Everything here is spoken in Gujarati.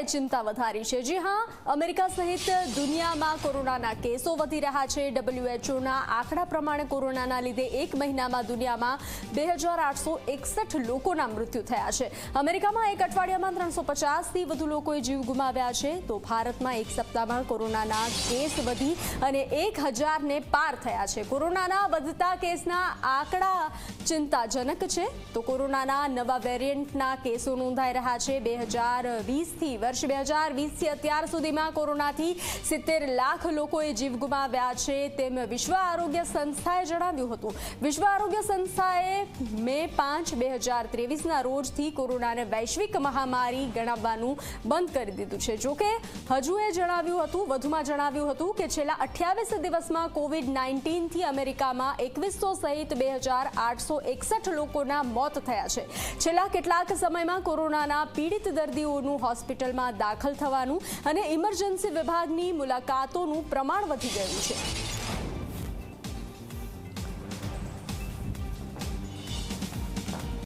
અમેરિકાએ ચિંતા વધારી છે। જી હા, અમેરિકા સહિત દુનિયામાં કોરોનાના કેસો વધી રહ્યા છે। WHOના આંકડા પ્રમાણે કોરોનાના લીધે એક મહિનામાં દુનિયામાં 2861 લોકોના મૃત્યુ થયા છે। અમેરિકામાં એક અઠવાડિયામાં 350થી વધુ લોકોએ જીવ ગુમાવ્યા છે, તો ભારતમાં એક સપ્તાહમાં કોરોનાના કેસ વધી અને 1000ને પાર થયા છે। કોરોનાના વધતા કેસના આંકડા ચિંતાજનક છે, તો કોરોનાના નવા વેરિયન્ટના કેસો નોંધાઈ રહ્યા છે। 2020થી અત્યાર સુધીમાં કોરોનાથી 70 લાખ લોકોએ જીવ ગુમાવ્યા છે, તેમ વિશ્વ આરોગ્ય સંસ્થાએ જણાવ્યું હતું। વિશ્વ આરોગ્ય સંસ્થાએ મે 5, 2023ના રોજથી કોરોનાને વૈશ્વિક મહામારી ગણાવવાનું બંધ કરી દીધું છે। જોકે હજુ એ વધુમાં જણાવ્યું હતું કે છેલ્લા 28 દિવસમાં કોવિડ-19થી અમેરિકામાં 2100 સહિત 2861 લોકોના મોત થયા છે। છેલ્લા કેટલાક સમયમાં કોરોનાના પીડિત દર્દીઓનું હોસ્પિટલમાં દાખલ થવાનું અને ઇમરજન્સી વિભાગની મુલાકાતોનું પ્રમાણ વધી ગયું છે।